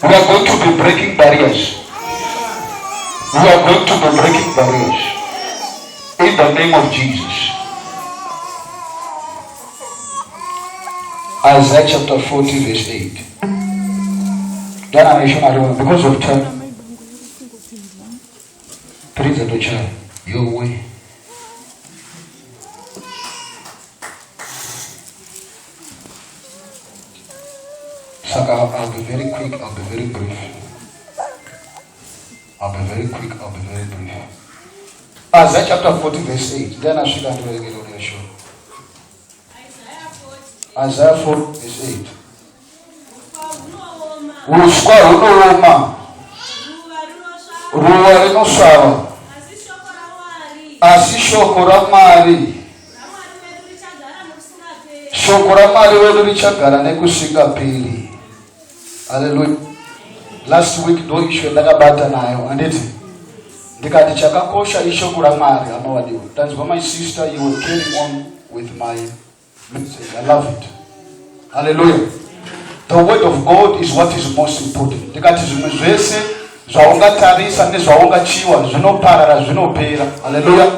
We are going to be breaking barriers. We are going to be breaking barriers. In the name of Jesus. Isaiah chapter 40 verse 8. Then I mention because of time. Praise the Lord. Your way. So I'll be very quick, I'll be very brief. I'll be very quick, I'll be very brief. Isaiah chapter 40 verse 8. Then I should get on your show. Isaiah 40 verse 8. Uswa runooma. Ruwa rinosava. Asi shoko raMwari. Shoko raMwari wedu richagara nekusingaperi. Hallelujah. Last week ndo isho ndakabata nayo anditi ndikati chakakosha ishoko raMwari amawadiwa. That's why my sister, you will carry on with my message. I love it. Hallelujah. The word of God is what is most important. Ndikati zvimwe zvese zvaungatarisa nezvaungachiwa zvinoparara zvinopera. Hallelujah.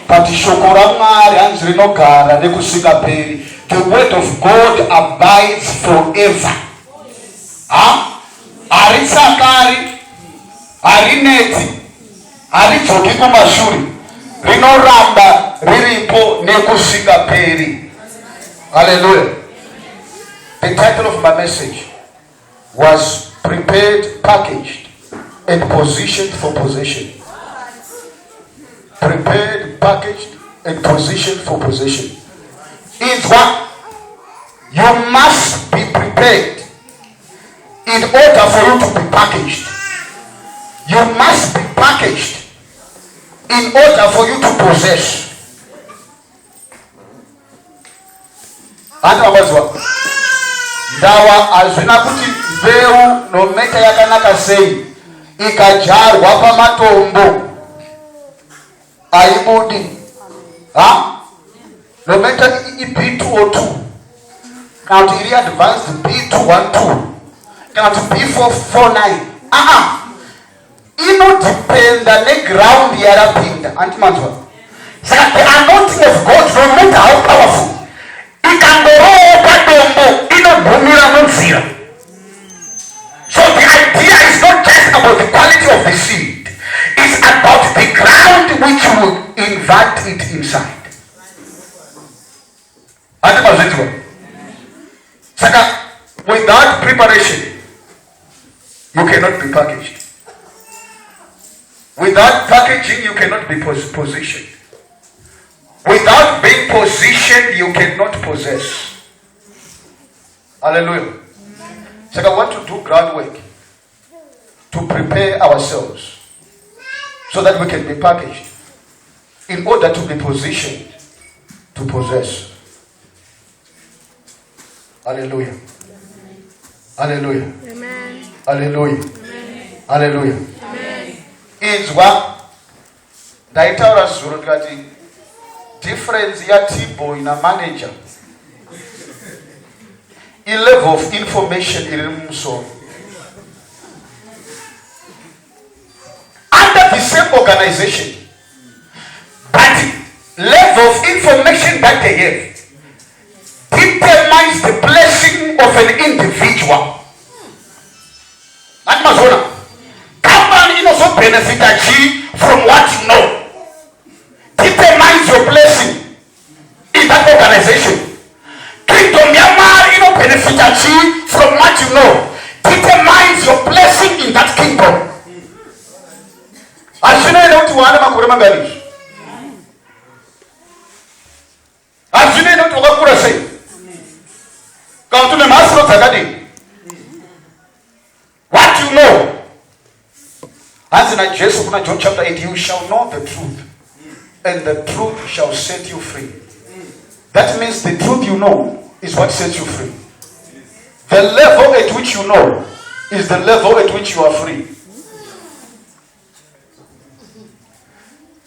But shoko raMwari hanzi rinogara nekusingaperi. The word of God abides forever. Harisakari, harineti, haridzoki kumashure, rinoramba riripo nekusingaperi. Hallelujah. The title of my message was Prepared, Packaged, and Positioned for Possession. Prepared, packaged, and positioned for possession. It's what? You must be prepared in order for you to be packaged. You must be packaged in order for you to possess. Ndawa azvina kuti mbeu nometa yakanaka sei ikajarwa pamatombo aibudi. Nometa B202 kana kuti iri advanced B212 kana kuti B449 inodependa neground yarapinda. Antimanzwa. Saka the anointing of God, no matter how powerful, ikangoroa padombo inogumira munzira. So the idea is not just about the quality of the seed. It's about the ground which will invite it inside. Antimanzwa. Saka without preparation, you cannot be packaged. Without packaging, you cannot be positioned. Without being positioned, you cannot possess. Hallelujah. So I want to do groundwork to prepare ourselves so that we can be packaged in order to be positioned to possess. Hallelujah. Hallelujah. Amen. Hallelujah. Amen. Hallelujah. Amen. Inzwa ndaitaura zuro tikati difference ya T-boy na manager in level of information iri mumusoro. Under the same organization, but level of information that they have determines the blessing of an individual. Mazona. Company also benefit from what you know. Determines your blessing in that organization. Kingdom Yamar benefit from what you know. Determines your blessing in that kingdom. As you know what you want to makure mangali. As you know what you want to say. Come to the master of the what you know. As in Jesus, John chapter 8, you shall know the truth, and the truth shall set you free. That means the truth you know is what sets you free. The level at which you know is the level at which you are free.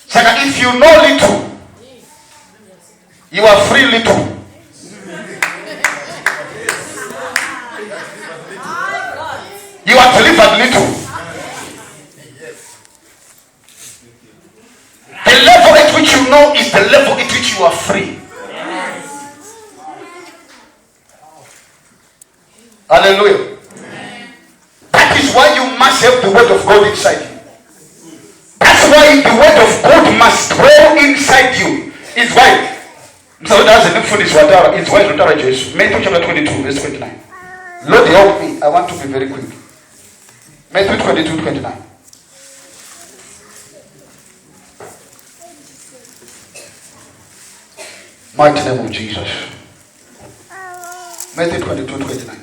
So if you know little, you are free little. You are delivered little. The level at which you know is the level at which you are free. Hallelujah. That is why you must have the word of God inside you. That's why the word of God must dwell inside you. It's why. So that's the difference. It's why Matthew chapter 22, verse 29. Lord help me. I want to be very quick. Matthew 22, 29. Mighty name of Jesus. Matthew 22, 29.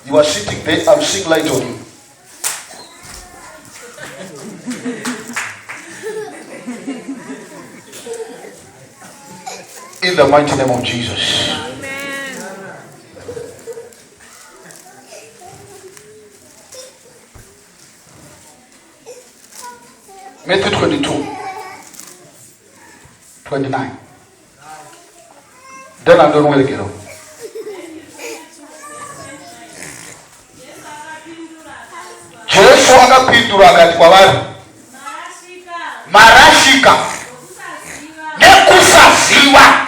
You are sitting there, I'm seeing light on you. In the mighty name of Jesus. Amen. Matthew 22, 29. Then I don't know where to get up. Jesu akapindura akati kwavari, marashika nekusaziva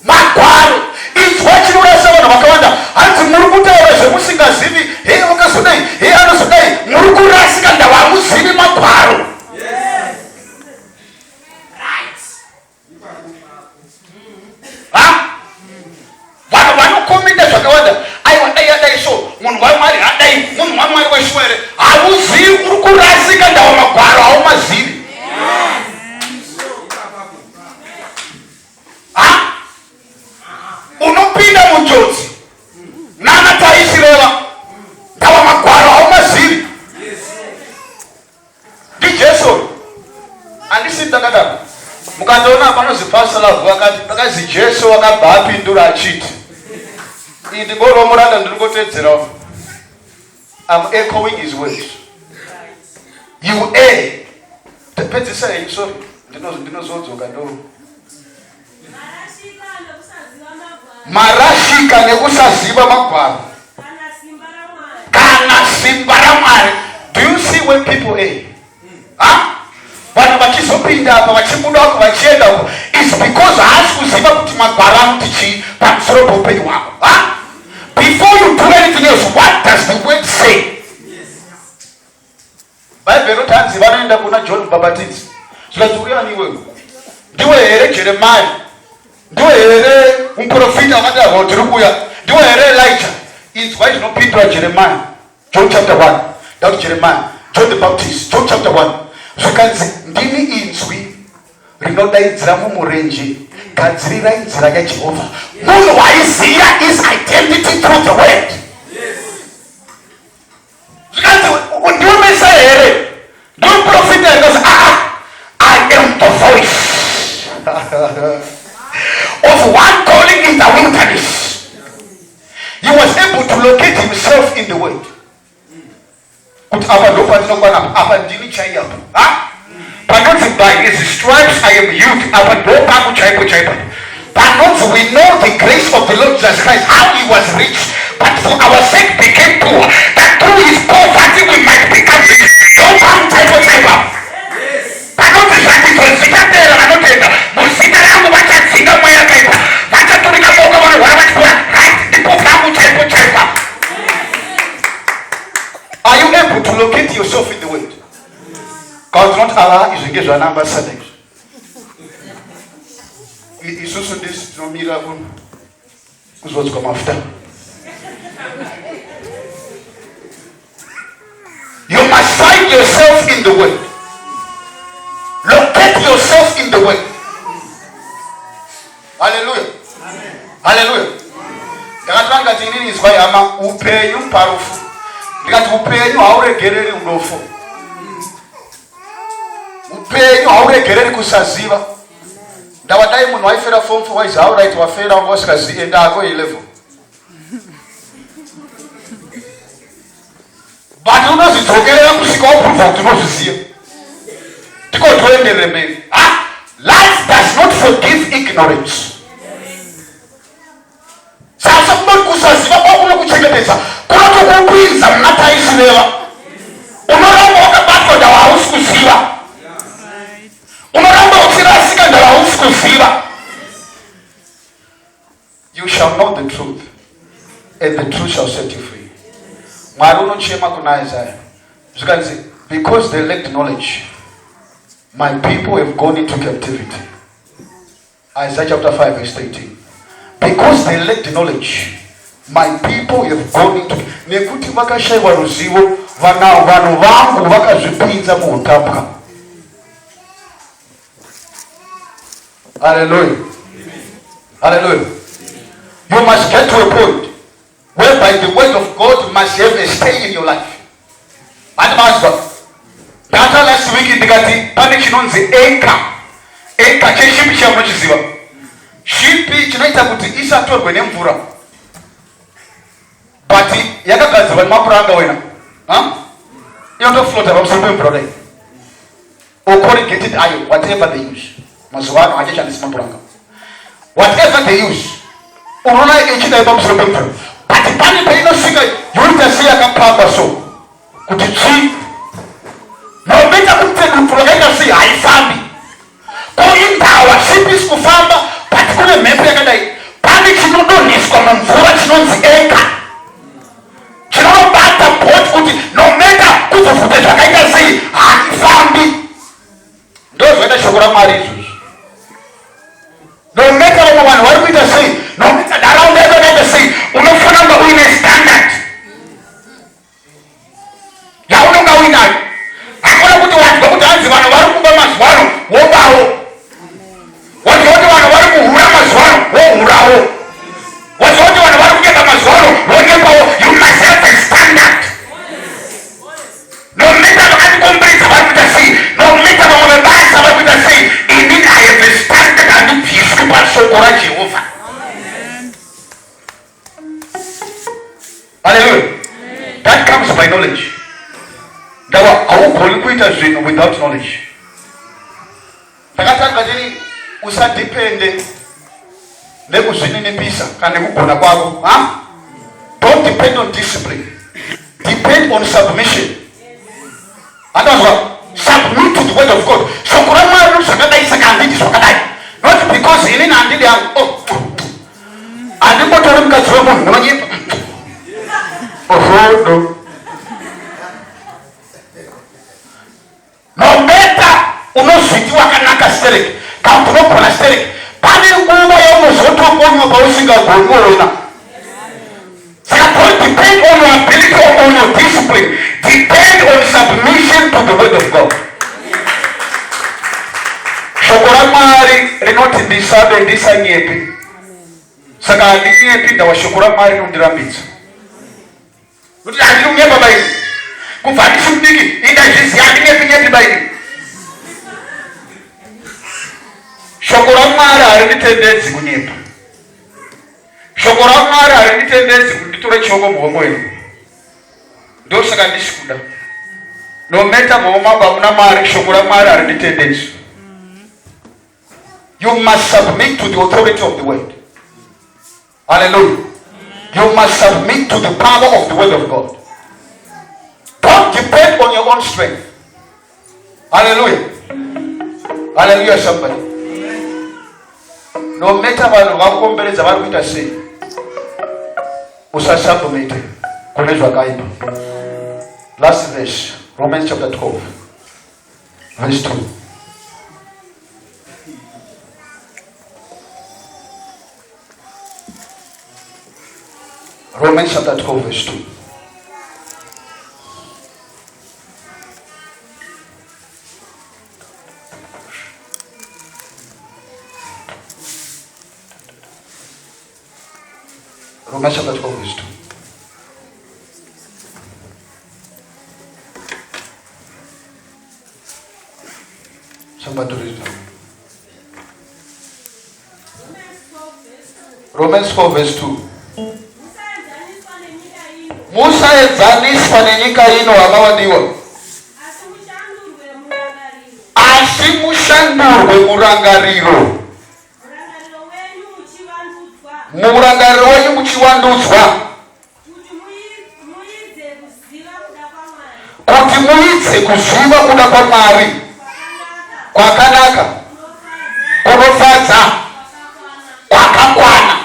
magwaro. Inzwa chinorasa vanhu vakawanda. Hanzi muri kutaura zvemusingazivi, hei vakazodai, hei anozodai, muri kurasika ndavamuzivi magwaro. Vanhu vanokomenda zvakawanda. Aiwa dai adai so, munhu waMwari adai, munhu waMwari weshwere. Hauzivi, uri kurasika ndava magwaro, haumazivi. Unopinda munjodzi nana taisireva ndava magwaro haumazivi. Ndijesu handisi ndakadaro. Mukandoona panozi pasalavu akati ndakazi Jesu akabva apindura achiti, iyi ndingoriwo muranda ndiri kutedzerawo. I'm echoing his words. You err. Pedzisai, sorry. Ndinozodzoka ndo. Marashika nekusaziva magwaro. Kana simba raMwari. Do you see when people err? Vanhu vachizopinda apa vachibuda wako vachienda uko, it's because haasi kuziva kuti magwaro anoti chii pamusoro poupenyu hwako. Before you do anything else, what does the word say? Bible roti hanzi vanoenda kuna John Baptist. Zvikati uyani iwewe, ndiwe here Jeremiah, ndiwe here muprofita wakati tiri kuuya, ndiwe here Elijah. Inzwa zvinopindura Jeremiah, John chapter 1. Down Jeremiah, John the Baptist, John chapter 1. Zvikanzi ndini inzwi rinodaidzira mumurenje, gadzirirai nzira yaJehovha. Munhu waiziva his identity through the word. Zvikanzi ndiwe Messiah here, ndiwe profita here. I am the voice of one calling in the wilderness. He was able to locate himself in the word. Kuti apa ndo pandinokwana apa ndini chaiyapo. Panoti by his stripes I am healed. Apa ndo pangu chaipo. Panoti we know the grace of the Lord Jesus Christ, how he was rich, but for our sake became poor, that through his poverty we might become rich. Ndo pangu chaipo. Panoti zvakitozvikatera vanotenda muzita rangu vachatsinga mweya kaipa, vachaturika boka vanhu varavachipora. Ndipo pangu chaipo. Are you able to locate yourself in the word? God not allow you to get your number settings. It's also this no miracle. Who's what's come after? You must find yourself in the word. Locate yourself in the word. Hallelujah. Amen. Hallelujah. Yakatanga tinini is why ama upenyu parufu. Ndikati upenyu hauregereri unofu. Upenyu hauregereri kusaziva. Ndawadai munhu waifera form 4 waizi hauraiti wafera wanga usikazivi enda ako A-level. But unozvidzokerera kusvika waprova kuti unozviziva. Tiko toenderere mberi. Life does not forgive ignorance. Sasa kunoti kusaziva kwakuno kuchengetedza kunotokupinza muna taisi shall know the truth, and the truth shall set you free. Mwari unochema kuna Isaiah. Zvikanzi, because they lacked knowledge, my people have gone into captivity. Isaiah chapter 5 verse 18. Because they lacked knowledge, my people have gone into... Nekuti vakashaiwa ruzivo, vanhu vangu vakazvipinza muutapwa. Hallelujah. Hallelujah. You must get to a point whereby the word of God must have a stay in your life. And data last week ndikati pane chinonzi eka cheshipi chamunochiziva. Shipi chinoita kuti isatorwe nemvura. But yakagadzirwa nemapuranga wena. Inotoflota pamusoro pemvura kudai. Or corrugated iron, whatever they use. Mazuva ano hachashandisi mapuranga. Whatever they use. Unaona ichidai pamusoro pemvura. But pane painosvika yoita sei yakapamba so. Kuti chi nometa kuti mvura yaita sei haifambi. Koindawa shipi sikufamba, but kune mhepo yakadai. Pane chinodoneswa mumvura chinonzi eka. Chinobata boti kuti nometa kuzovhute zvakaita sei haifambi. Ndozvoita shoko raMwari izvozvo. Nometa vamwe vanhu vari kuita sei, nometa nharaunda yakaita sei, unofanira kunge uine standard yaunonga uinayo. Hakuna kuti wanzwa kuti hanzi vanhu vari kuba mazuva ano wobawo. Wanzwa kuti vanhu vari kuhura mazuva ano wohurawo. Wanzwa kuti vanhu vari kunyeka mazuva ano wonyepawo. You must have a standard. Nometa vakatikomberedza vari kuita sei, nometa vamwe vebasa vari kuita sei, inini I have a standard handibviswi pashoko raJehovha. Hallelujah. That comes by knowledge. Ndawa haugoni kuita zvinhu without knowledge. Takatanga tiri usadepende nekuzvininipisa kana nekugona kwako. Don't depend on discipline. Depend on submission. Andazwa, submit to the word of God. Shoko raMwari zvakadai saka handiti zvakadai. Not because inini handidi hangu. Handimbotori mukadzi wemunhu munonyepa. No. Nometa unozviti wakanaka stereki kana unogona stereki, pane nguva yaunozotokonywa pausingagoni wona. Saka don't depend on your ability or on your discipline. Depend on submission to the word of God. Shoko raMwari rinoti ndisabe ndisanyepe. Saka handinyepi ndawa shoko raMwari rinondirambidza. Kuti handiri kunyepa baini. Kubva handisi mudiki indazviziva handinyepi baini. Shoko raMwari harinditendedzi kunyepa. Shoko raMwari harinditendedzi kuti nditore choko muhomwe wenu. Ndosaka ndisi kuda. Nometa muhomaba muna Mwari, shoko raMwari harinditendedzi. You must submit to the authority of the word. Hallelujah. You must submit to the power of the word of God. Don't depend on your own strength. Hallelujah. Hallelujah, somebody. No matter vanhu vakukomberedza vari kuita sei, usasubmit kune zvakaipa. Last verse, Romans chapter 12, verse 2. Romans chapter 12, verse 2. Romans chapter 12, verse 2. Somebody read it. Romans 4, verse 2. Musaedzaniswa nenyika ino hama vadiwa, asi mushandurwe murangariro. Murangariro wenyu muchiwandudzwa, kuti muidze kuziva kuda kwaMwari kwakanaka, kunofadza, kwakakwana.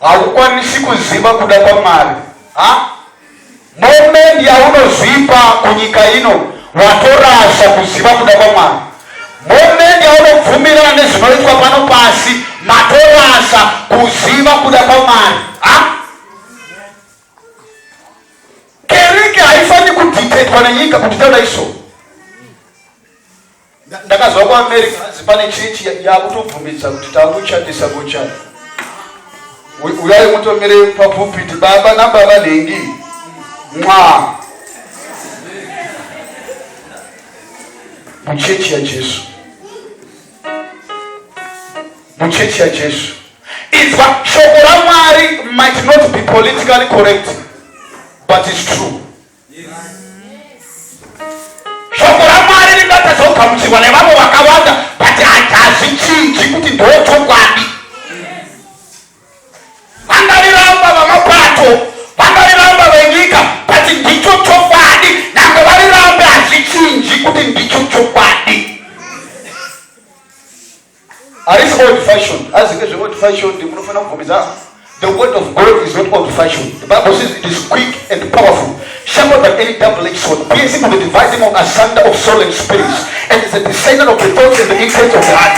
haukwanisi kuziva kuda kwaMwari. Moment yaunozipa kunyika ino watorasha kuziva kuda kwaMwari. Moment yaunobvumirana nezvinoitwa pano pasi matorasha kuziva kuda kwaMwari. Kereke haifani kudictatewa nenyika kuti taura izvo. Ndakazwa kuAmerica pane chechi yakutobvumidza kuti takuchatisa kuchata. Uyai mutomere papulpiti baba nababa nengi mwa muchechi ya Jesu. Muchechi ya Jesu. Izwa shoko la Mwari might not be politically correct, but it's true. Shoko la Mwari ringatazoka muchigwa nevamwe vakawanda, but hatazvichinji kuti ndochokwadi. Vangariramba vamapato, vangariramba venyika, but ndicho chokwadi. Nange varirambe hazvichinji kuti ndicho chokwadi. Harisi old fashion. As old fashion, the word of God is not old fashioned. The Bible says it is quick and powerful, sharper than any double-edged sword, piercing to the dividing asunder of soul and spirit, and is a discerner of the thoughts and the intents of the heart.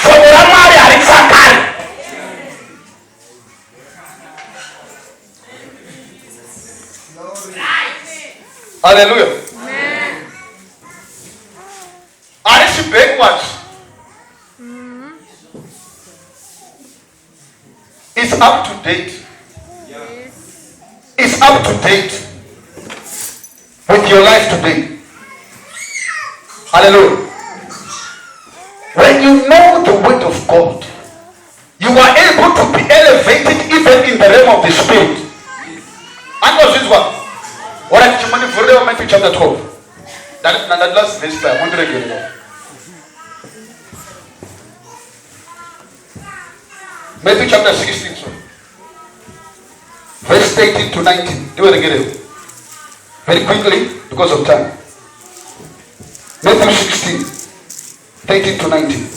So the Ramari Alexander. Hallelujah. Amen. Are you backwards? It's up to date. Yes. It's up to date with your life today. Hallelujah. When you know the word of God, you are able to be elevated even in the realm of the spirit. And what's this one? What I teach you for Matthew chapter 12. That last verse, I want to read it. Matthew chapter 16, so. Verse 18 to 19. Do it again. Very quickly, because of time. Matthew 16, 18 to 19.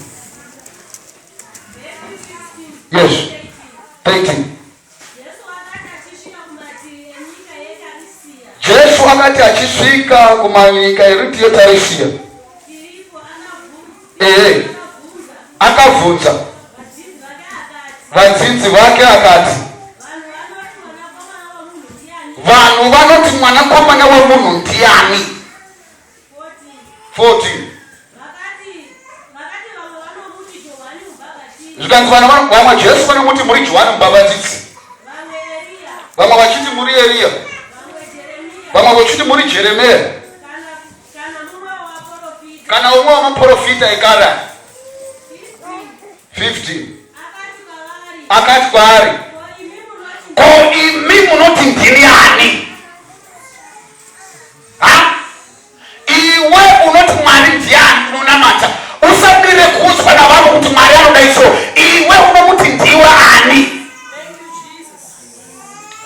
Yes, 18. Jesu akati achisvika kumanyika eriti yeTarisia. Akabvunza vadzidzi vake akati, vanhu vanoti mwanakomana wemunhu ndiani? 14. Zvikanzi vamwe Jesu vanomuti muri Johani Mubhabhatidzi, vamwe vachiti muri Eliya, vamwe vachiti muri Jeremiya, kana umwe wamaprofita ekare. 15. Akati kwaari, ko imi munoti ndiniani? Iwe unoti Mwari ndiani unonamata? Usamire kuzwa navanhu kuti Mwari anoda izvo. Iwe unomuti ndiwe ani?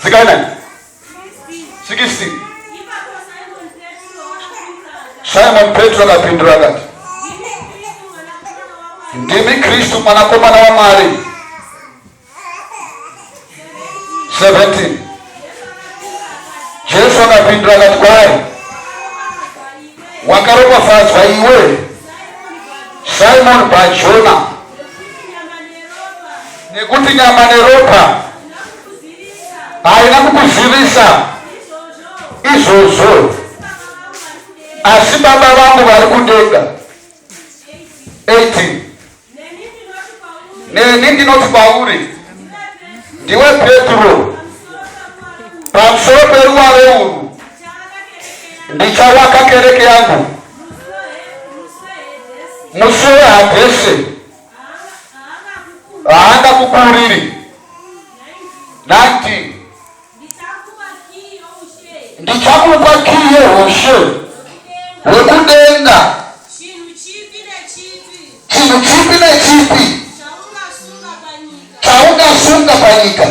Zikainani? 16. Simon Petro akapindura akati, ndimi Kristu mwanakomana waMwari. 17. Jesu akapindura akati kwaari, wakaropafadzwa iwe Simon Bar-Jona, nekuti nyama neropa haina kukuzivisa izvozvo, asi Baba vangu vari kudenga. 18. Neni ndinoti kwauri, ndiwe Petro, pamusoro peruware urwu ndichawaka kereke yangu, musuo weHadhesi haangakukuriri. 19. Ndichakupa kiyi yeushe hwekudenga, chinhu chipi nechipi chaungasunga panyika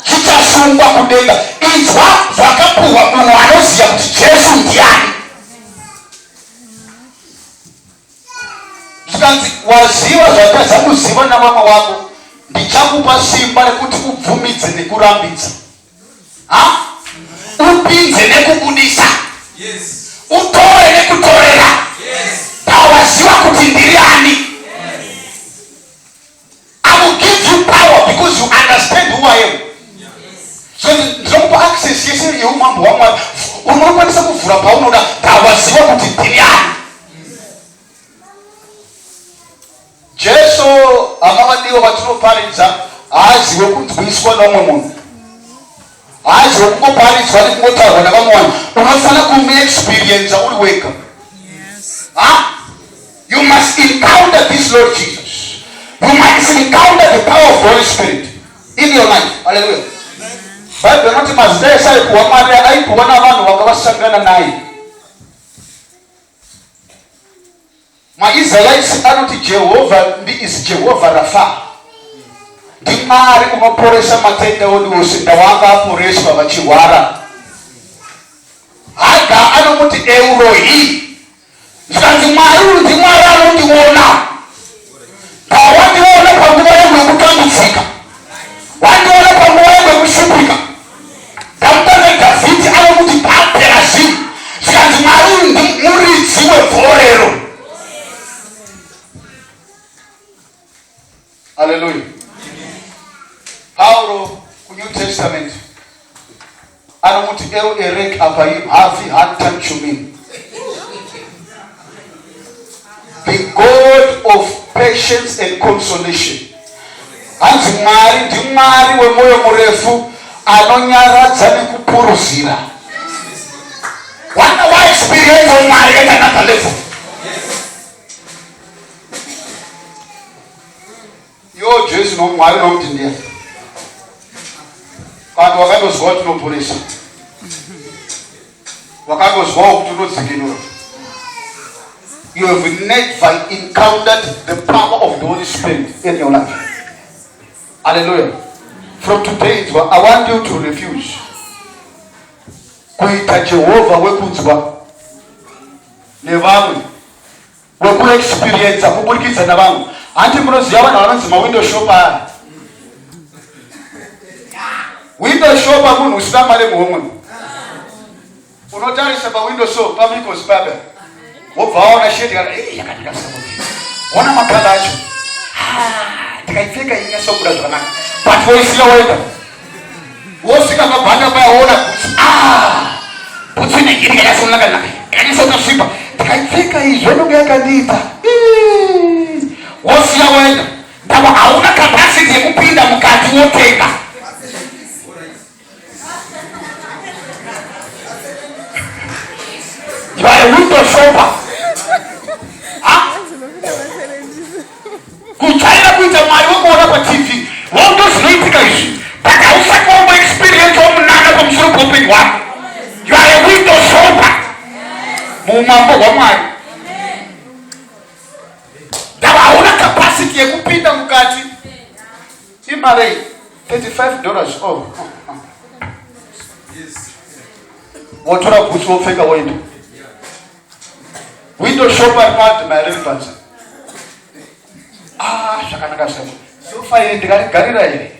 chichasungwa kudenga. Inzwa zvakapuhwa munhu anoziva kuti Jesu ndiani. Zvikanzi waziva zvakadza kuziva navamwe vako, ndichakupa simba rekuti ubvumidze nekurambidza, upinze nekubudisa, utore nekutorera. Tawaziva kuti ndiri ani. I will give you power because you understand who I am. So ndinokupa access yese yeumambo hwaMwari. Unokwanisa kuvhura paunoda. Tawaziva kuti ndiri ani. Jesu amavadiwa vatinoparidza haaziwe kunzwiswa nomwe munhu. Haaziwe kungoparidzwa nekungotaurwa navamwe vanhu. Unofanira kumaexperience uri wega. You must encounter this Lord Jesus. You must encounter the power of the Holy Spirit in your life. Hallelujah. Bible inoti mazita ese aikuwa Mwari aikuwa navanhu vanga vasangana naye. MaIsraelites anoti Jehovah is Jehovah Rapha. Ndi Mwari unoporesa matenda ose ndawanga aporeswa vachirwara. Haga anomuti Elohim. Zvanzi Mwari ndi Mwari anondiona. Wandiona panguva yangu yekutambudzika. Wandiona panguva yangu yekushupika. Tamutanga Dhavhidhi anomuti Bhaperazim. Zvanzi Mwari ndi muridzi webhorero. Hallelujah. Paulo kuNew Testament anomuti El Erek Apaim Havi Hantam Shumim. The God of patience and consolation. Hanzi Mwari ndi Mwari wemoyo murefu anonyaradza nekupuruzira. Wana wa experience of Mwari at another level. Yo Jesu no Mwari no mtindia. Kanti wakandozwa kuti unoporesa. Wakandozwa kuti unodzikinura. You have never encountered the power of the Holy Spirit in your life. Hallelujah. From today, I want you to refuse. Kuita Jehovah wekunzwa nevamwe wekuna experience kubudikidza navamwe. Anti munoziva vanhu vanonzi mawindow shopper. Window shopper munhu usina mari muhomwe. Unotarisa pawindow shop pamikosi baba. Wobva waona sheti kana yakandika samuti. Ona makala acho. Ndikaipfeka inyasobuda zvakanaka. But voisiya wega. Wosvika pabhanda payaona kuti bhutsu negiri yakasonaka naka. Yakasonasvipa. Ndikaipfeka izvo ndoga yakandiita. Wosiya wega. Ndava hauna capacity yekupinda mukati wotenga. You are a window shopper. Kuchaira kuita Mwari wekuona paTV. Wondo zvinoitika izvi. But hausakombo experience womunana pamusoro poupenyu hwako. You are a window shopper. Muumambo hwaMwari. Ndava hauna capacity yekupinda mukati. Imari $35. Wotora bhutsu wopfeka woenda. Window shopper part my relevance. Zvakanaka sei. Sofa iri ndikarigarira here.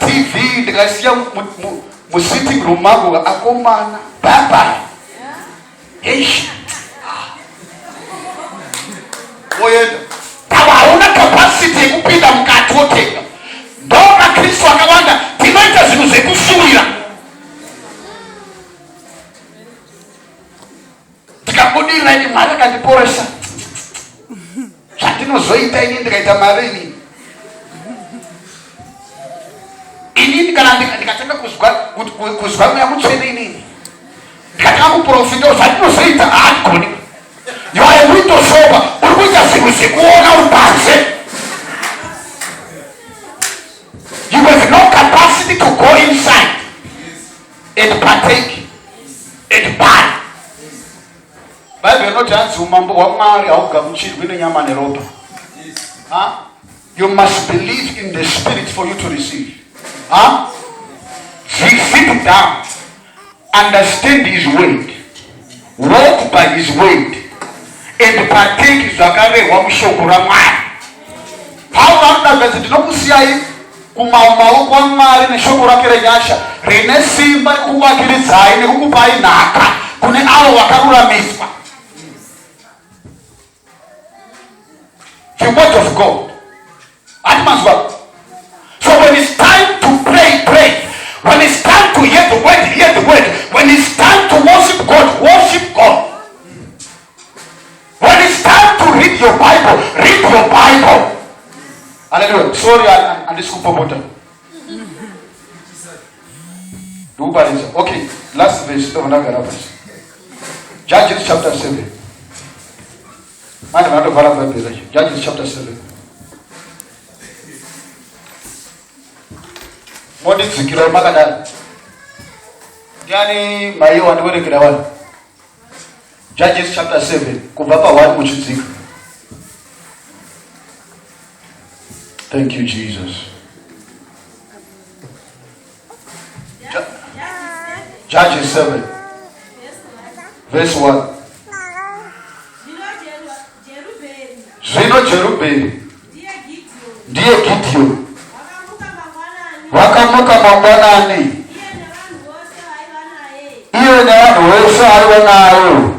TV ndikasiya musitting room mako akomana. Bye. Eish. Woenda. Tava hauna capacity yekupinda mukati wotenga. Ndoma Kristu akawanda tinoita zvinhu zvekushuvira. Tikambodira ini Mwari akandiporesa. Zvandinozoita ini ndikaita mari ini. Inini kana ndikatanga kuzwa mweya mutsvene inini. Ndikatanga kuprofita zvandinozoita haagoni. You are a window shopper. Uri kuita zvinhu zvekuona uri panze. You have no capacity to go inside and partake and buy. Bible inoti hanzi umambo hwaMwari haugamuchirwi nenyama neropa. You must believe in the Spirit for you to receive. Sit down. Understand His word. Walk by His word. and partake zvakarehwa mushoko raMwari. Paulo anodaga kuti ndinokusiyai kumaoko aMwari neshoko rake renyasha rine simba rekukuvakiridzai nekukupai nhaka kune avo vakaruramiswa. The word of God. So when it's time to pray, pray. When it's time to hear the word, hear the word. When it's time to worship God, worship God. When it's time to read your Bible, read your Bible. Hallelujah. Sorry, I'm just water. Okay, last verse. Judges chapter 7. Judges chapter 7. What is the killer Magana? Yani Mayo and Wele. Judges chapter 7. Kubapa 1 which is thank you, Jesus. Judges 7. Verse 1. Zvino Jerubbaali ndiye Gideon wakamuka mangwanani iye nevanhu vose aiva nayo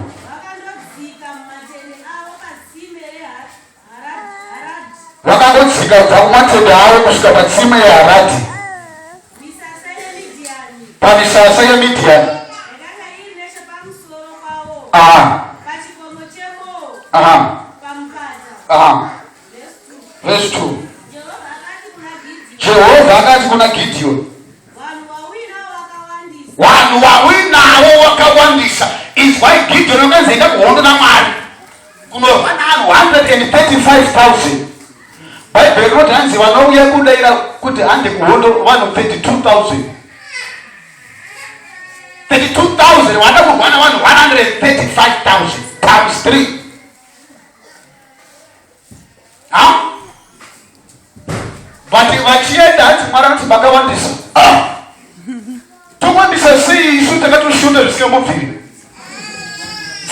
vakangodzika kubva kumatende avo kusvika patsime yeHaradhi pamisasa yeMidhiani. Verse 2. Jehovha akati kuna Gideon, vanhu vawinawo wakawandisa. Is why Gideon akazoenda kuhondo naMwari kunorwa navanhu 135,000. Bhaibheri rinoti hanzi vanouya kudaira kuti hande kuhondo vanhu 32,000. 32,000 vada kurwa navanhu 135,000 times 3. Vati vachienda hanzi Mwari anoti makawandisa. Towandisa sei isu takatoshuta zvisingamubviri.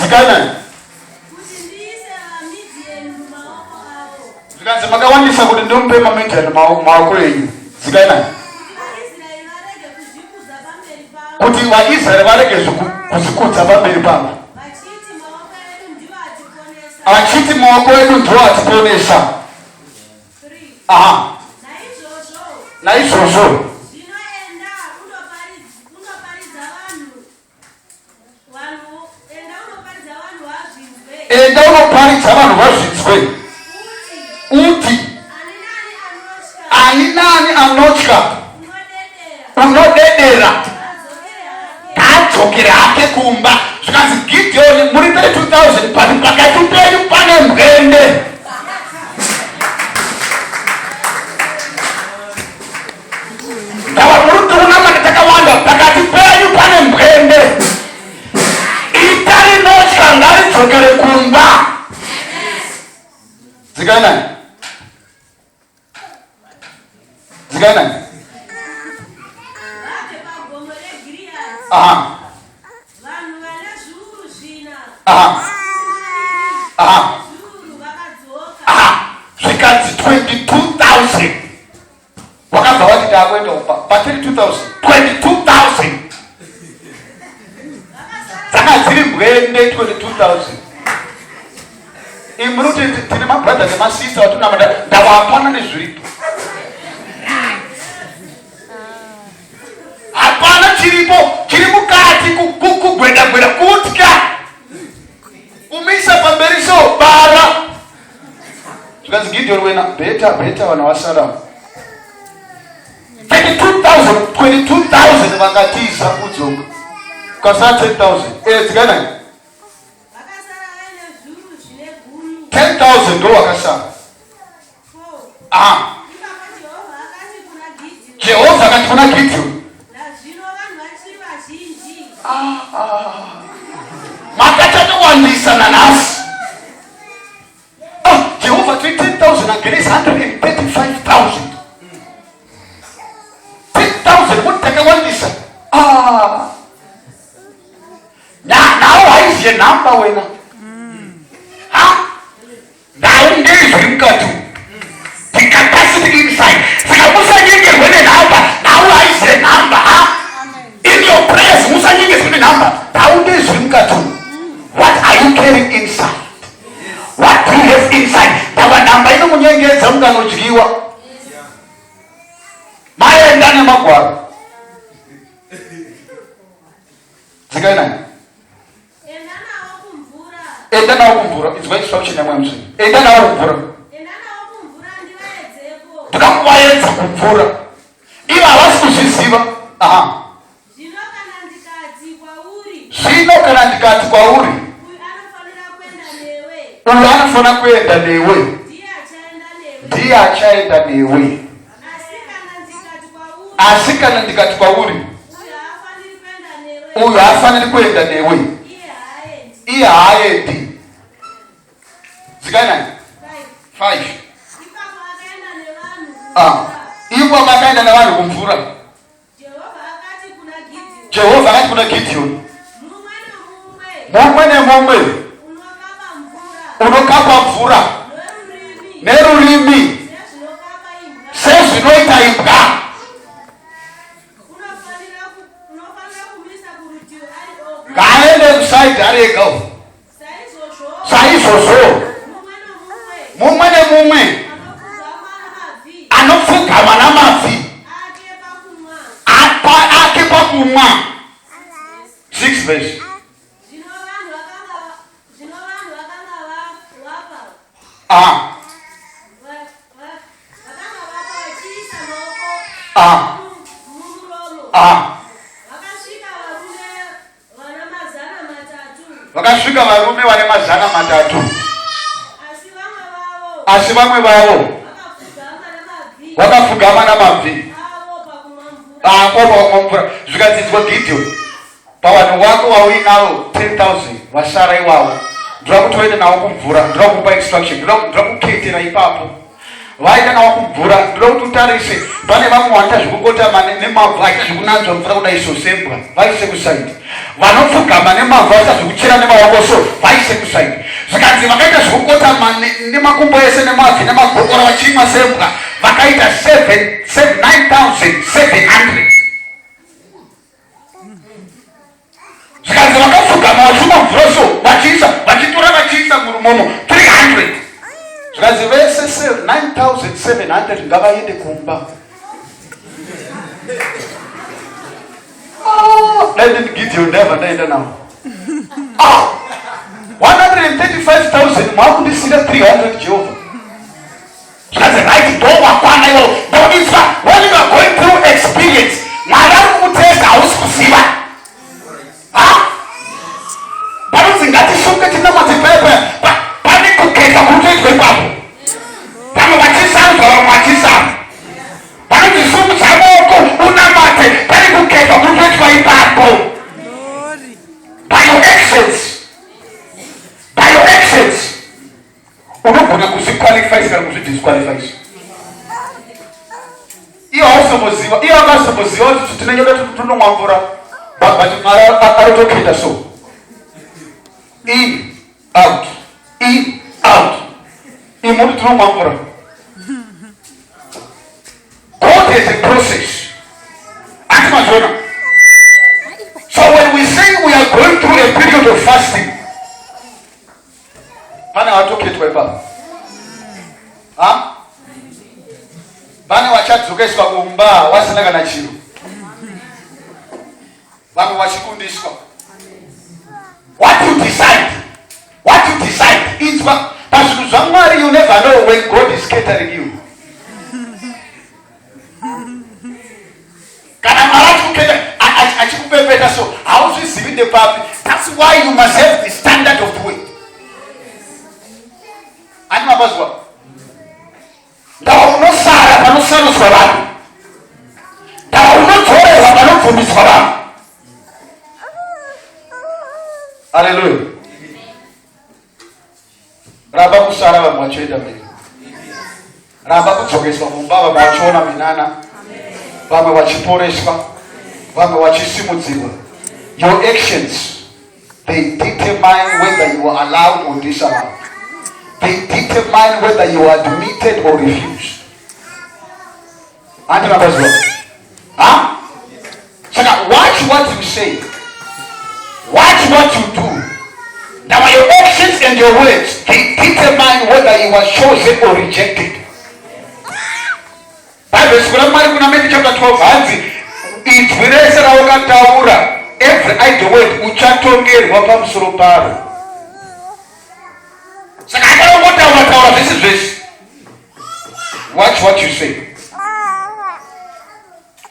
Zikanani? Zvikanzi makawandisa kuti ndomupe maMidhiani maoko enyu. Zikanani? Kuti vaIsraeri varege kuzvikudza pamberi pavo. Vachiti maoko edu ndiwo atiponesa. Naizvozvo enda unoparidza vanhu vazvinzwe uti ani nani anotya unodedera kadzokere hake kumba. Zvikanzi Gideoni muri 32,000 but pakati penyu pane mwende. Pakati penyu pane mwende. Ita rinotya ngaridzokere kumba. Zikanani? Zikanani? Zvikanzi 22,000 wakabva vati takuenda upa pa 32,000 22,000 dzanga dziri mwende 22,000. Imuruti tine mabradha nemasista vatunamada ndavapana nezviripo. Hapana chiripo chiri mukati kugwedagweda kutya kumisa pamberi sobara. Zvikanzi Gideon wena beta vana vasara 22,000 vakatiza kudzoka ukasara 10,000. Zikanani? 10,000 ndo wakasara. Jehovha akati kuna Gideon, makachatowandisa nanhasi. Jehovha 10,000 against 135,000. 10,000 kuti takawandisa. Now haiziye namba wena. inside. Ndavanamba inomunyengedza mukanodyiwa. Maenda nemagwaro. Zikainani? Enda nawo kumvura. Inzwa instruction yamwe mzee. Enda nawo kumvura. Takamuwaedza kumvura. Ivo havasi kuzviziva. Aha. Zvino kana ndikati kwauri uyu anofanira kuenda newe, ndiye achaenda newe. Asi kana ndikati kwauri uyu haafaniri kuenda newe, iye haaendi. Zikainani? 5. Ipo vakaenda nevanhu kumvura. Jehovha akati kuna Gideon, mumwe nemumwe unokapa mvura nerurimi sezvinoita imbwa, ngaende kusaidi ari ega. Saizvozvo mumwe nemumwe anopfugama namabvi ake pakumwa. 6 verse. Vakasvika varume vane 300, asi vamwe vavo vakapfugama namabvi pakumwa mvura. Zvikadzidzwa Gideon, pavanhu vako vauinavo 10,000 vasara iwavo, ndira kuti vaende navo kumvura. Ndira kupa instruction, ndira kuketera ipapo. Vaenda navo kumvura, ndira kuti utarise. Pane vamwe vanoita zvekukotama nemavhu achizvikunanzva mvura kudai isosembwa, vaise kusaidi. Vanopfugama nemavhu vasazvikuchera nemaoko so, vaise kusaidi. Zvikanzi vakaita zvekukotama nemakumbo ese nemabvi nemagokora vachimwa sembwa, vakaita 9,700. Zvikanzi vakapfugama vachimwa mvura so, vachitora vachiisa murumomo 300. Zvikanzi vese 9,700 ngavaende kumba. Didn't Gideon never ndaenda nawo. 135,000 makundisira 300 Jehovah. Zvikanzi right, ndowakwana iwo. Ndoditsva, when you are going through experience, Mwari ari kukutesta hausi kuziva. Panonzi ngatisunge tinamati pepe, pane kuketa kutoitwa ipapo. Pamwe vachisanzwa vamwe vachisamba. Panonzi simudza maoko unamate, pane kuketa kutoitwa ipapo. By your actions, unogona kuzviqualifies kana kuzvidisqualifies. Iyo hausomoziva, iyo akasomoziva kuti tinenge tinomwa mvura, but Mwari arotoketa so. In, out. In, out. Imuti tinomwa mvura. God has a process. Atimazona. So when we say we are going through a period of fasting, pane vatoketwa ipapo. Pane vachadzokeswa kumba wasina kana chiro. Vamwe vachikundiswa. What you decide inzwa pazvinhu zvaMwari. You never know when God is catering you. Kana Mwari achikupepeta so hauzvizivi ndepapi. That's why you must have the standard of the way. Ani mabazwa ndawa unosara panosarudzwa vanhu, ndawa unodzorerwa panobvumiswa vanhu. Haleluya. Ramba kusara vamwe vachienda mberi, ramba kudzokeswa mumba vamwe vachiona minana, vamwe vachiporeswa, vamwe vachisimudzirwa. Your actions, they determine whether you are allowed or disallowed. They determine whether you are admitted or refused. And so now watch what you say, watch what you do. Now your actions and your words determine whether you are chosen or rejected. Bible school kuna Matthew chapter 12 hanzi inzwi rese rawakataura every idle word uchatongerwa pamusoro paro. Saka akangotauratara zvese zvese. Watch what you say.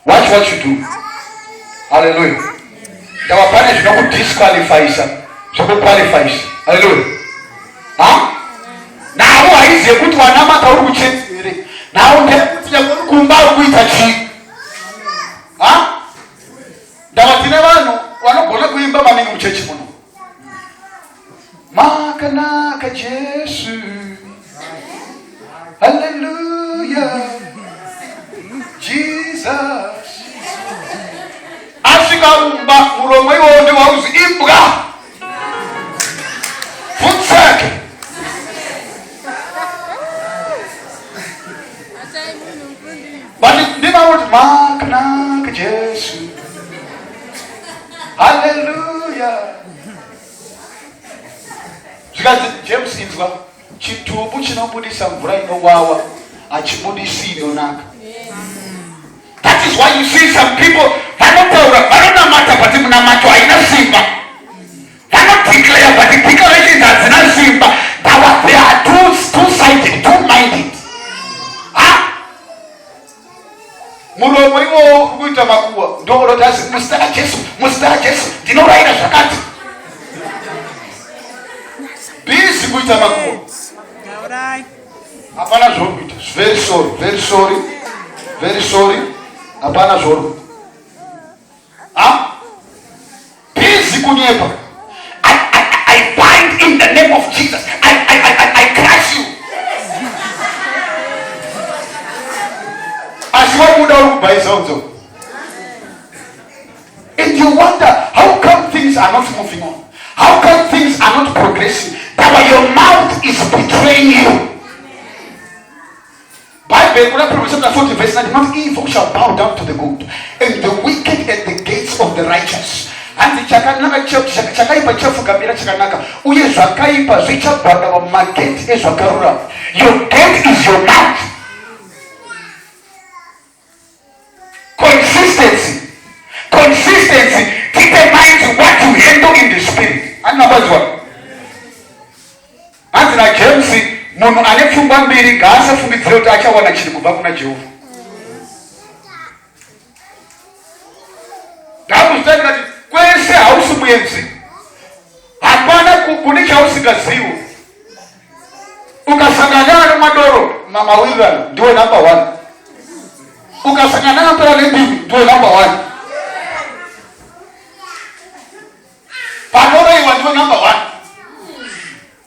Watch what you do. Hallelujah. Ndava pane zvinokudisqualifyisa zvokuqualifyisa. Hallelujah. Nawo haiziye kuti wanamata uri kuchema here. Nawo ndekuti kumba uri kuita chii. Ndava tine vanhu vanogona kuimba maningi muchechi muno. Makanaka Jesu. Hallelujah. Jesus. Asikaumba muromo iwonde wauzi imbwa. Futsake. Bali ndima wote makanaka Jesu. Hallelujah. Zikazi James inzwa chitubu chinobudisa mvura inowawa achibudisi inonaka. That is why you see some people vanonamata but munamacho haina simba. Vanodeclare but the declarations hadzina simba. They are two-sided, two-minded. Muromo iwo kuita makuwa ndoro tasi mustara Jesu ndinoraira zvakati. Busy kuita makuwa. Hapana zvokuita. Very sorry. Hapana zvokuita. Busy kunyepa. I bind in the name of Jesus. I crush you. And you wonder, how come things are not moving on? How come things are not progressing? That your mouth is betraying you. Bible chapter 40 verse 9, not evil shall bow down to the good, and the wicked at the gates of the righteous. And chakaipa chafukamira chakanaka uye zvakaipa zvichabhadha pamagate ezvakarurama. Your gate is your mouth. Consistency determines what you handle in the spirit. Anabazwa. Anzina James munhu ane pfungwa mbiri ngaasafungidzire kuti achawana chinhu kubva kuna Jehovha. Ndakuzvitangira kuti kwese hausi muenzi. Hapana kune chausingazivi. Ukasangana nemadoro mamawirana ndiwe number 1. Ukasangana nampera lembivi ndiwe number 1. Panoroiwa ndiwe number 1.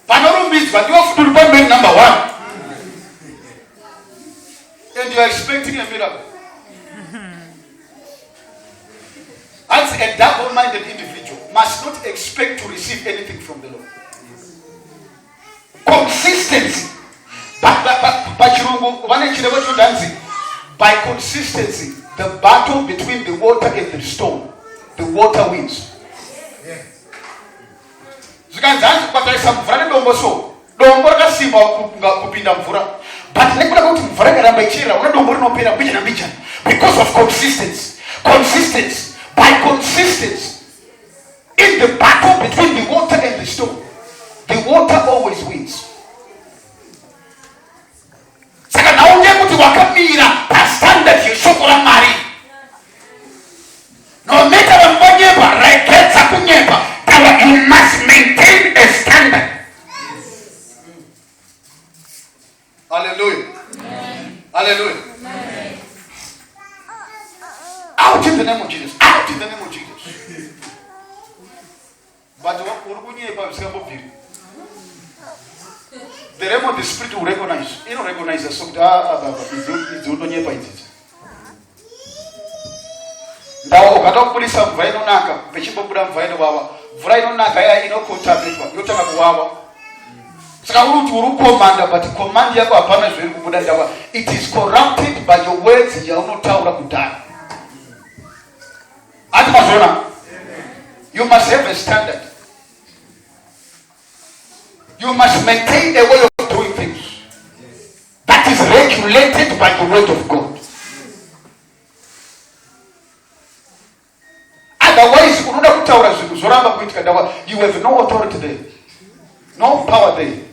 Panorumbidzwa ndiwe futi uri pamberi number 1. And you are expecting a miracle. As a double-minded individual must not expect to receive anything from the Lord. Consistency. By consistency, the battle between the water and the stone, the water wins. Zikanzanzi kwataisa mvura nedombo so. Dombo rakasimba kupinda mvura. But nekuda kuti mvura ikaramba ichira, una dombo rinopera mbicha na mbicha. Because of consistency. Consistency. By consistency. In the battle between the water and the stone, the water always wins. Saka naunge kuti wakamira pa standard yeshoko la Mari. No matter vambonyepa, reketsa kunyepa, you must maintain a standard. Hallelujah. Amen. Hallelujah. Amen. Out in the name of Jesus. Out in the name of Jesus. But the realm of the spirit will recognize. You don't recognize the song. It's unonyepa it. Ndawo ukatopulisa mvura inonaka pechimbobuda mvura inowawa. Mvura inonaka ya inokontaminwa yotanga kuwawa. Saka uri komanda but command yako hapana zviri kubuda ndawa. It is corrupted by your words yaunotaura kudhara. Ati mazona. You must have a standard. You must maintain a way of doing things that is regulated by the word of God. Otherwise, you have no authority there, no power there.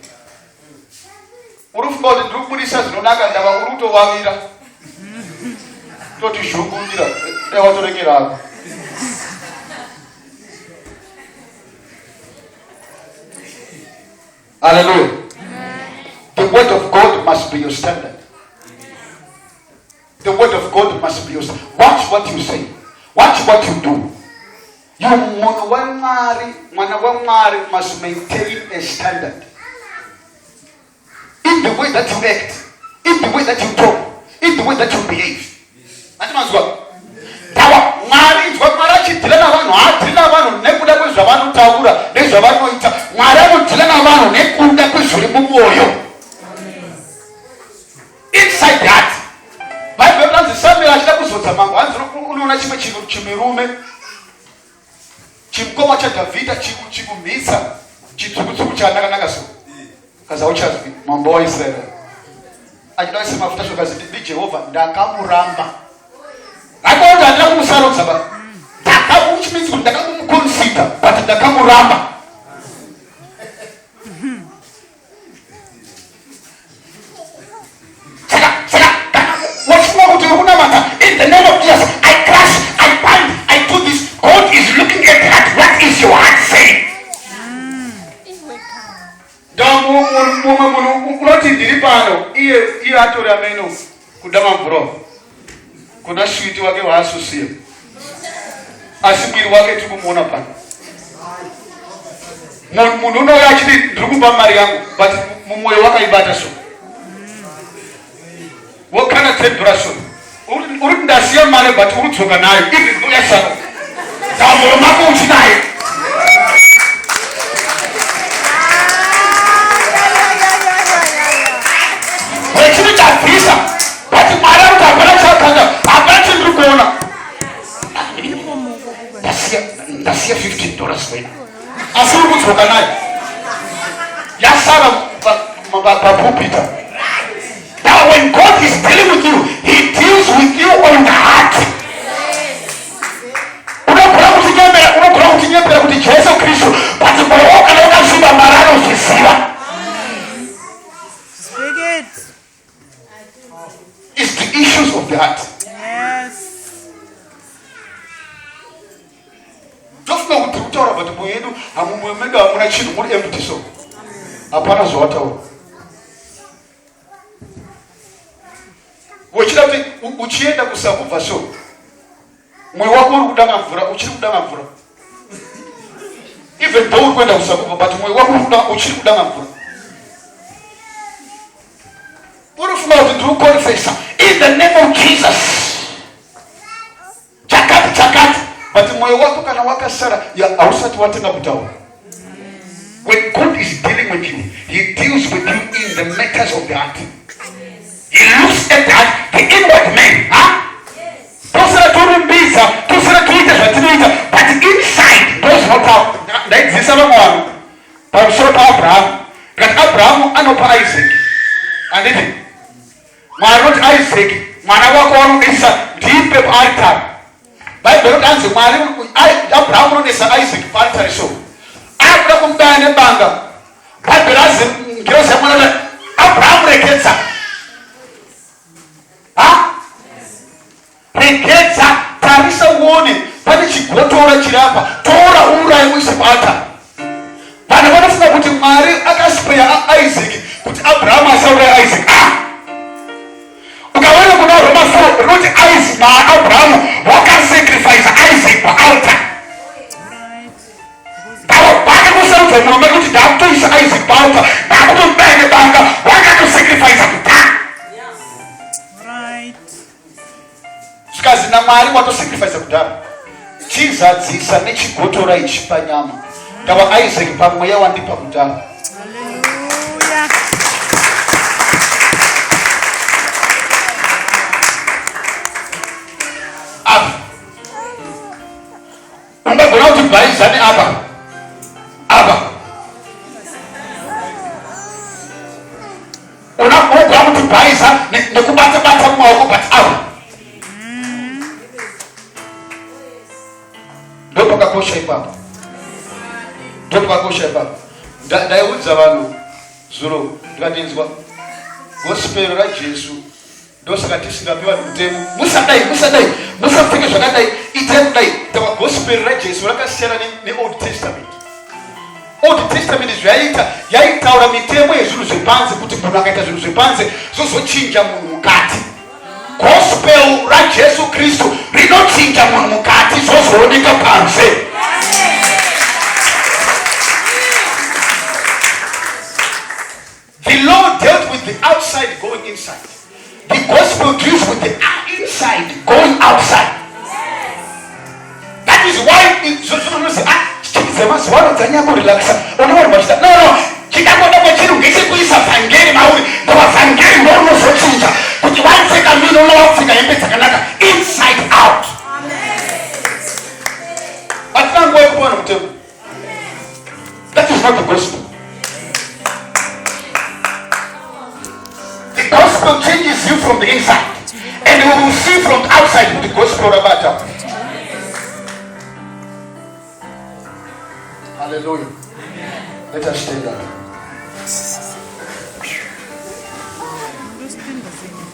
Hallelujah. The word of God must be your standard. The word of God must be your standard. Watch what you say. Watch what you do. You must maintain a standard. In the way that you act, in the way that you talk, in the way that you behave. Inside that, Bible plans something like that. Chimkoma cha Davida chikumbisa chitukutuku cha naga so kaza ucha mambo wa Israeli ajina sema mafuta sho kazi ndi Jehova ndakamuramba akonda ndala kumusalo saba takamu which means ndakamu consider but ndakamuramba in the name of Jesus I crush, I bind, I do this. God is looking at that. What is your heart saying? Kuna sweet wake wa asusia asimiri wake tukumuona pana mununo yachidi ndukumba mari yangu but mumoyo waka ibata so wakana tenduraso uri ndasia mane but uri tsoka nayo ivi ngoya sano tamoro mako uchinayo wechini chapisa but mara utabala chakanga abati ndukona ndasia $15 kwena asuru kutsoka nayo yasara papupita. Now when God is dealing with you, He deals with you on the heart. It's the issues of the heart. Yes. Just know what to about the Moedu, and Mumega, when I should put empty so. Upon us, water. Uchienda kusakuva so moyo wako uri kudanga mvura uchiri kudanga mvura even though uri kwenda kusakuva but moyo wako uchiri kudanga mvura uri fuma kuti ndiri confessa in the name of Jesus chakati but moyo wako kana wakasara ya ausati watenga kutaura. When God is dealing with you, He deals with you in the matters of the heart. He looks at that, the inward man, but inside, those not out. Like this one, but so Abraham, Abraham and Isaac, and it. Why not Isaac? Manawako is a deep altar. Bible answer, Abraham is Isaac altar so. Abraham bane banga. Bible answer, Abraham reketsa. Reketsa tarisa uone pale chigotora chirapa tora ura yusipata bana wanafuna kuti Mwari akasipeya Isaac kuti Abraham asaura Isaac ukaona kuna Roma 4 kuti Isaac na Abraham wakasacrifice Isaac pa altar dawa bana kusauta mama kuti dakutoisa Isaac pa altar dakutombene banga wakasacrifice kuta kazi na Mwari wato sacrifice kudara chizadzisa nechigotora ichipa nyama ndawa Isaac pamweya wandipa kudara. Hallelujah. Ungagona kuti bhaizane apa unogona kutibhaisa nekubata-bata mumaoko but awa ndopakakosha ipapo, ndopakakosha ipapo. Ndaiudza vanhu zuro ndikatinzwa gospel raJesu ndosaka tisingapi vanhu mutemo musadai musapfeke zvakadai itai kudai. Tava gospel raJesu rakasiyana neOld Testament. Old Testament yaitaura mitemo yezvinhu zvepanze kuti munhu akaita zvinhu zvepanze zozochinja munhu mukati. Gospel raJesu Kristu rinochinja munhu mukati zozooneka panze. The law dealt with the outside going inside. The gospel deals with the inside going outside. That is why inside out. That is not the gospel. The gospel changes you from the inside, and we will see from the outside the gospel about it. Hallelujah. Let us stand up.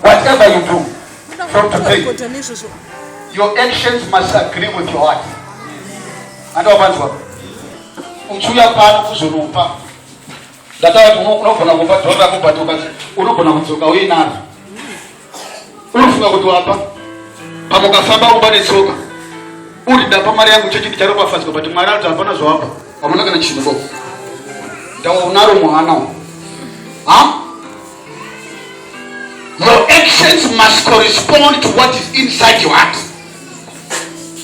Whatever you do from today, your actions must agree with your heart. And what? Uchuya pano kuzurupa. Data unogona kupata zvoda kupatuka unogona kudzoka uinaro. Unofunga kuti wapa pamukafamba ubane tsoka uri ndapa mari yangu chechi ndicharopafadzwa but Mwari anoti hapana zvawapa hamuna kana chinhu boko ndawa unaro muhana. Your actions must correspond to what is inside your heart.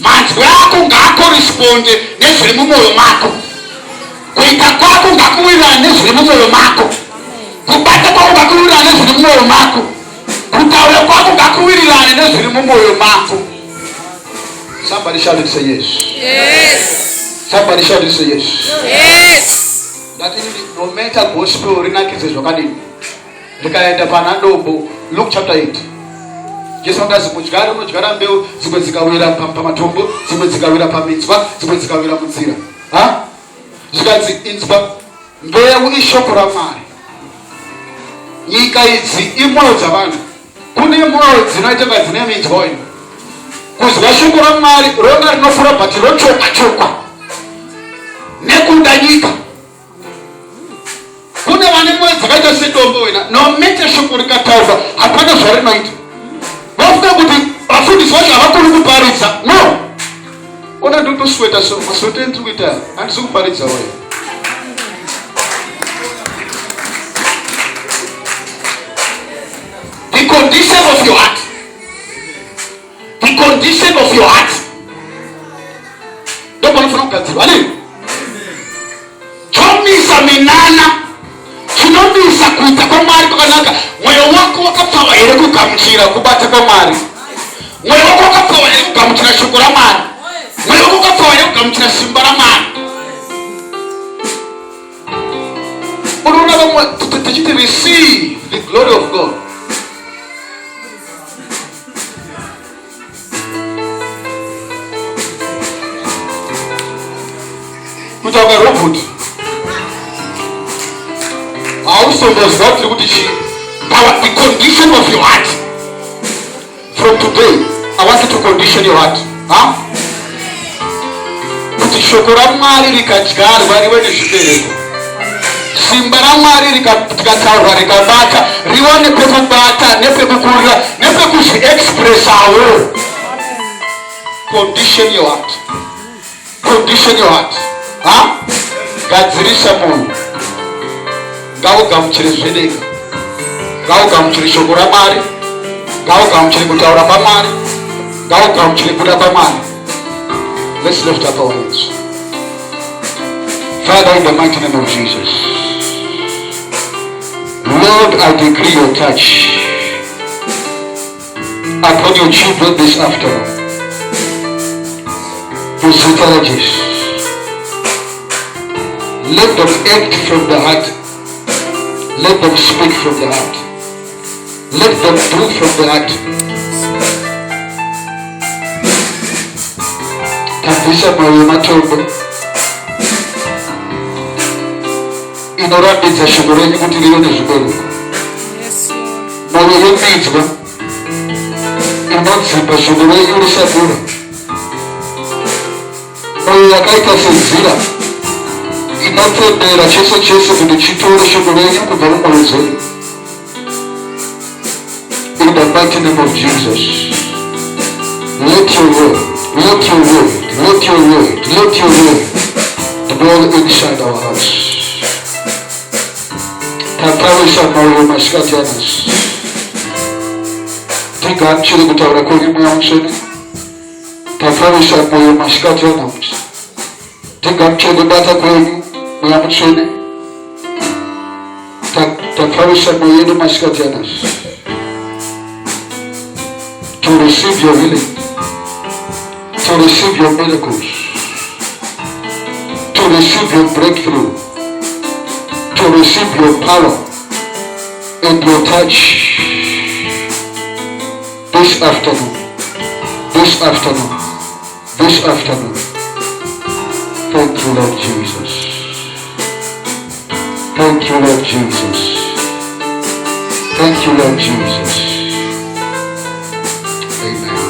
Manzwi ako ngaakoresponde nezviri mumwoyo mako. Kuita kwako ngakuwirirane nezviri mumwoyo mako. Kubata kwako ngakuwirirane nezviri mumwoyo mako. Kutaura kwako ngakuwirirane nezviri mumwoyo mako. Somebody shout and say yes. Yes. Somebody shout and say yes. Yes. That is no matter gospel rinakidze zvakadini. Rikaenda pana dombo Luke chapter 8. Jesu akazi mudyara unodyara mbeu dzimwe dzikawira pamatombo dzimwe dzikawira paminzwa dzimwe dzikawira munzira. Zvikanzi inzwa mbeu ishoko raMwari. Nyika idzi imwoyo dzavanhu. Kune mwoyo dzinoita kuti dzine minzwa ino. Kuzwa shoko raMwari rona rinofura bhati rochoka nekuda nyika. Kune vane mwoyo dzakaita sedombo wena nomete shoko rikataurwa hapana zvarinoita. Vafunga kuti vafundisi vacho havakoni kuparidza. No. Ona ndotosweta so masweta endiri kuita handisi kuparidza wewe. The condition of your heart. The condition of your heart. Don't want to know. Amen. Chomisa minana. Chinomisa kuita kwa Mwari kwakanaka. Moyo wako wakapawa here kugamuchira kubata kwa Mwari. Moyo wako wakapawa here kugamuchira shoko la Mwari. Moyo wako wakapawa here kugamuchira simba la Mwari. Unaona vamwe tuchiti receive the glory of God. Kutaura robot. Also does not look at the condition of your heart. From today, I want you to condition your heart. Kuti shoko raMwari rikadyarwa riwe nezvibereko. Simba raMwari rikataurwa rikabata riwane pekubata nepekukurira nepekuzviexpressawo. Condition your heart. Condition your heart. Gadzirisa munhu ngaugamuchire zvedenga, ngaugamuchire shoko raMwari, ngaugamuchire kutaura kwaMwari, ngaugamuchire kuda kwaMwari. Let's lift up our hands. Father, in the mighty name of Jesus, Lord, I decree your touch upon your children this afternoon. The psychologists, let them act from the heart. Let them speak from the heart. Let them drink from the heart. Tambisa moyo matombo. Inorambidza shoko renyu kuti rione zvibereko. Moyo yemidzwa inodzimba shoko renyu risakura. Moyo yakaita senzira inopembera chese chese kuti chitore shoko renyu kubva mumwoyo dzedu. In the mighty name of Jesus, let your word dwell inside our hearts. Tatawisha moyo masikati anas. Tigamchiri kutaura kwenye mweya mchene. Tatawisha moyo masikati anas. Tigamchiri kubata kwenye mweya mchene. Tatawisha moyo masikati anas. To receive your healing, to receive your miracles, to receive your breakthrough, to receive your power and your touch this afternoon. Thank you, Lord Jesus. Thank you, Lord Jesus. Thank you, Lord Jesus. Amen.